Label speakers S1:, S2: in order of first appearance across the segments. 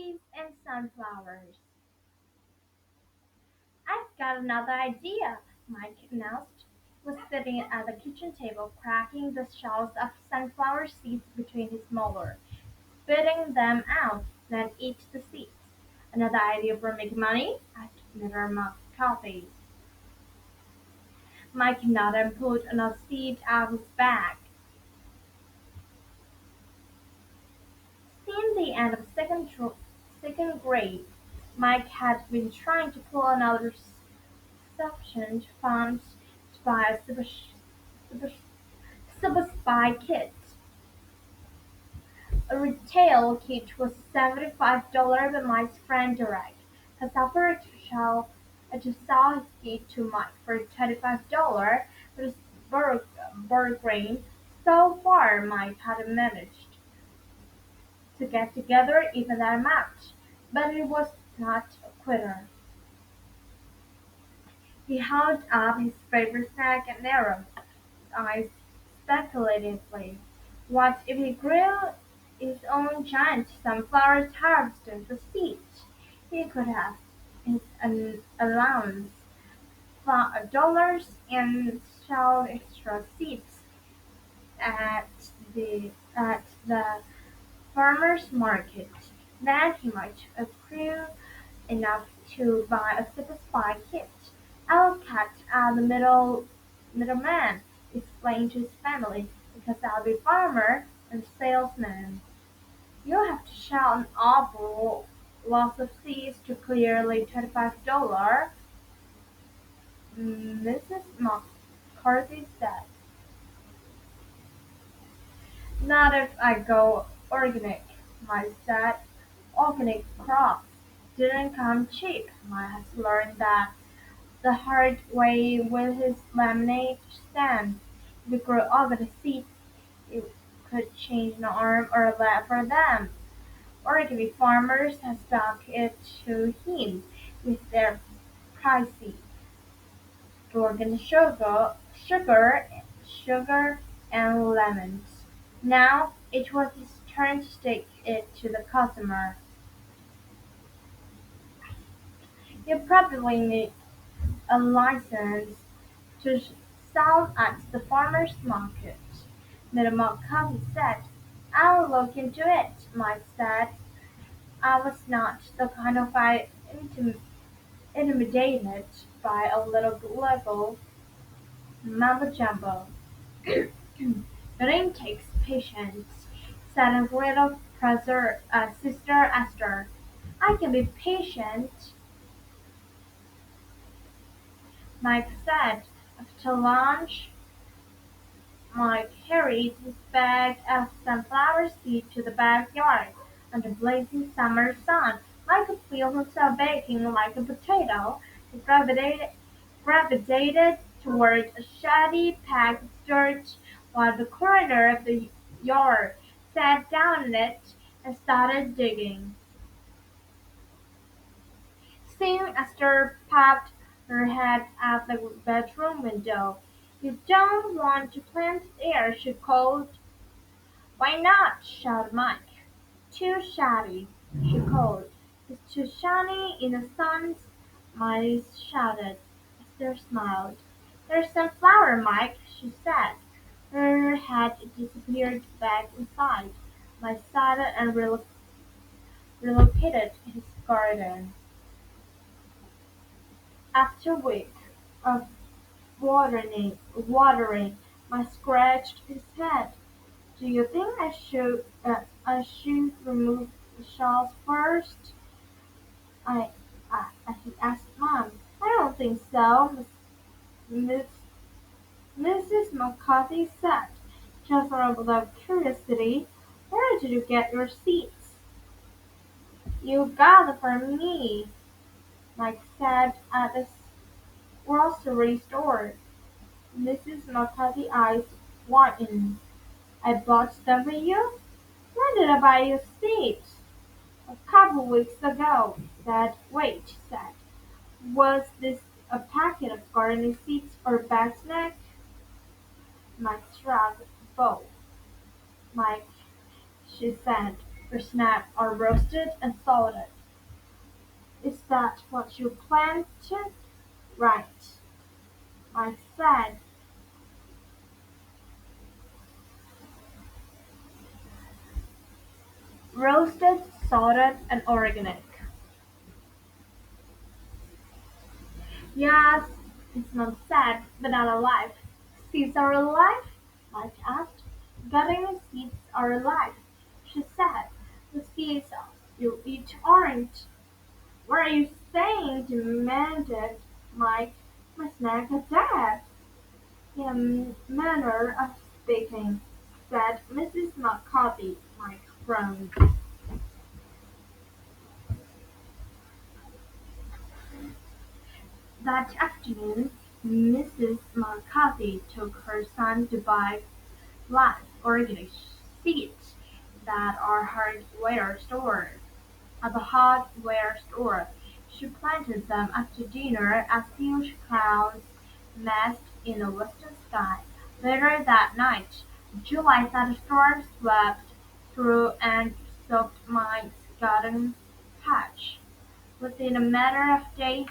S1: seeds and sunflowers. I've got another idea, Mike announced. He was sitting at the kitchen table, cracking the shells of sunflower seeds between his molars, spitting them out, then eat the seeds. Another idea for making money? Asked Mr. McCarthy. Mike nodded and pulled another seed out of his bag. Since the end of second grade, Mike had been trying to pull another sufficient funds to buy a super, super spy kit. A retail kit was $75 but Mike's friend Derek has offered to sell his kit to Mike for $35, but it's bargain. So far, Mike had managed to get together even that amount, but it was not a quitter. He held up his favorite snack and narrowed his eyes speculatively. What if he grew his own giant sunflower harvested the seeds? He could have his allowance dollars and sell extra seeds at the farmer's market. Then he might accrue enough to buy a super spy kit. I'll cut out the middleman, he explained to his family, because I'll be farmer and salesman. You'll have to shell an awful lot of seeds to clear like $25, Mrs. McCarthy said. Not if I go organic, Mike said. Organic crops didn't come cheap. Mike has learned that the hard way with his lemonade stand. If he grew organic seeds, he could change an arm or a leg for them. Organic farmers have stuck it to him with their pricey organic sugar and lemons. Now it was his turn to take it to the customer. You probably need a license to sell at the farmer's market, Middlemark County said. I'll look into it, Mike said. I was not the kind of guy intimidated by a little legal mumbo-jumbo. Learning takes patience, said his little sister Esther. I can be patient, Mike said. After lunch, Mike carried his bag of sunflower seeds to the backyard. Under blazing summer sun, Mike could feel himself baking like a potato. He gravitated toward a shady patch of dirt while the corner of the yard, sat down in it, and started digging. Soon Esther popped her head out the bedroom window. "You don't want to plant there," she called. "Why not?" shouted Mike. "Too shady," she called. "It's too shiny in the sun," Mike shouted. Esther smiled. "There's sunflower, Mike," she said. Her head disappeared back inside. Mike started and relocated his garden. After a week of watering, Mike scratched his head. "Do you think I should remove the shells first?" I, he asked Mom. "I don't think so," Miss, Mrs. McCarthy said, just out of curiosity. "Where did you get your seeds?" "You got them from me," Mike said at the grocery store. Mrs. McCarthy's eyes widened. "I bought them for you? When did I buy you seeds?" "A couple weeks ago," said. "Wait," said. "Was this a packet of gardening seeds or a bag snack?" Mike shrugged. "Both, Mike," she said. or snapped or roasted and salted. Is that what you planted? Right, I said. Roasted, salted, and organic. Yes, it's not sad, but not alive. Seeds are alive? Mike asked. Gardening seeds are alive, she said. The seeds you eat aren't. What are you saying? Demanded Mike. My snack is dead. In manner of speaking, said Mrs. McCarthy. Mike frowned. That afternoon, Mrs. McCarthy took her son to buy live organic seeds that are hardware store. At the hardware store, she planted them after dinner as huge clouds massed in the western sky. Later that night, July thunderstorms swept through and soaked my garden patch. Within a matter of days,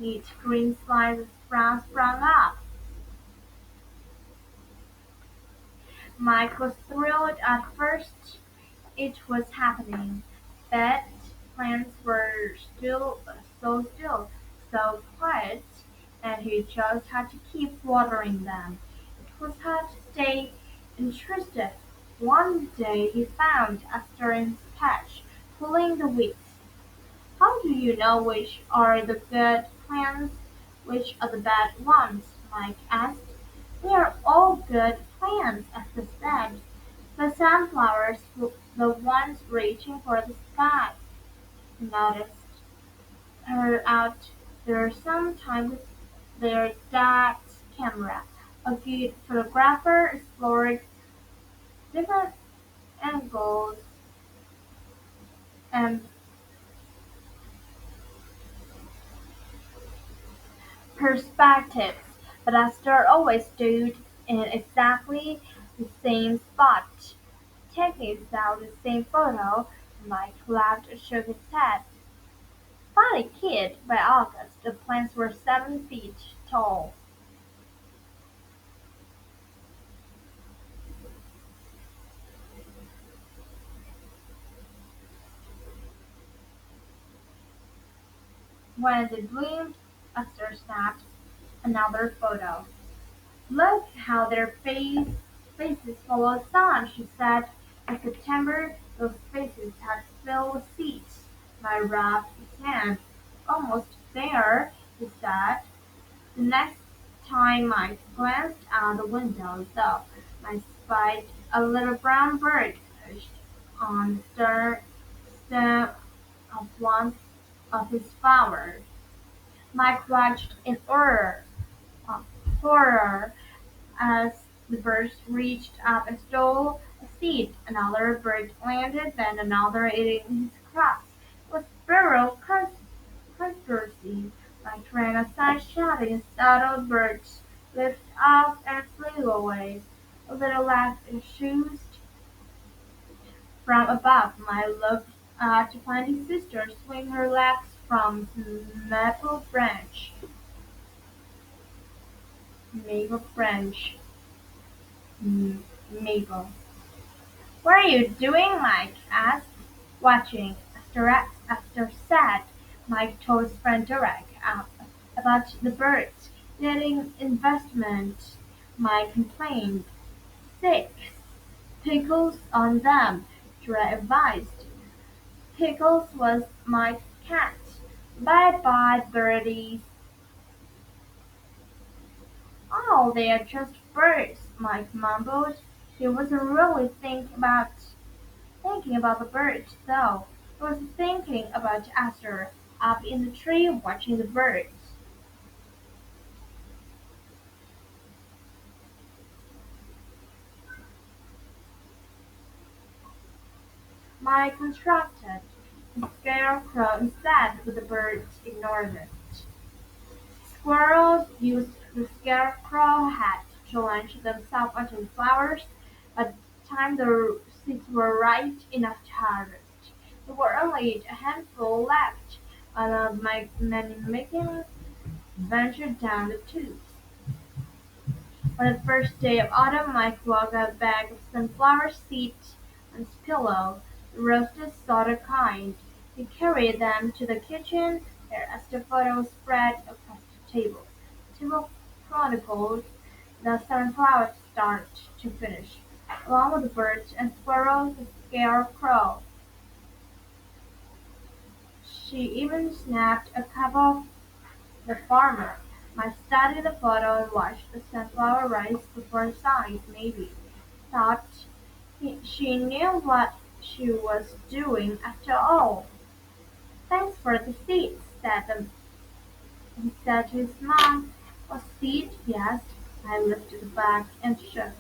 S1: neat green slides of sprouts sprang up. Mike was thrilled at first. It was happening. But plants were still so still, so quiet, and he just had to keep watering them. It was hard to stay interested. One day he found Esther in his patch, pulling the weeds. How do you know which are the good plants, which are the bad ones? Mike asked. They are all good plants, Esther said. The sunflowers, the ones reaching for the sky, he noticed her out there sometime with their dad's camera. A good photographer explored different angles and perspectives, but Esther always stood in exactly the same spot. Taking out the same photo, Mike laughed and shook his head. Funny kid, by August the plants were 7 feet tall. When they bloomed, Esther snapped another photo. Look how their faces follow the sun, she said. In September, those faces had filled with seeds. I rubbed his hand. Almost there, he said. The next time I glanced out the window, though, I spied a little brown bird perched on the stem of one of his flowers. Mike watched in uh, horror as the bird reached up and stole a seed. Another bird landed, then another eating his crops. It was sparrow conspiracy. Mike ran outside shouting, startled birds lifted up and flew away. A little laugh issued from above. Mike looked to find his sister swing her legs from maple branch. Maple branch. Maple. "What are you doing?" Mike asked. "Watching," Esther said. Mike told his friend Derek about the birds getting investment. Mike complained. "Sick. Pickles on them," Derek advised. Pickles was Mike's cat. "Bye-bye, birdies." "Oh, they're just birds," Mike mumbled. He wasn't really thinking about the birds, though. He was thinking about Esther up in the tree watching the birds. Mike constructed a scarecrow instead, but the birds ignored it. Squirrels used the scarecrow hat to launch themselves onto the flowers. By the time the seeds were ripe enough to harvest. There were only a handful left, one of my many making ventured down the tubes. On the first day of autumn Mike walked a bag of sunflower seeds on his pillow, the roasted soda kind. He carried them to the kitchen, where as the photo was spread across the table, the table chronicled the sunflower start to finish, along with the birds and squirrels, the scarecrow. She even snapped a couple. The farmer might study the photo and watch the sunflower rise before his eyes, maybe. Thought she knew what she was doing after all. Thanks for the seeds, he said to his mom. A seed? He asked. I lifted the bag and shook.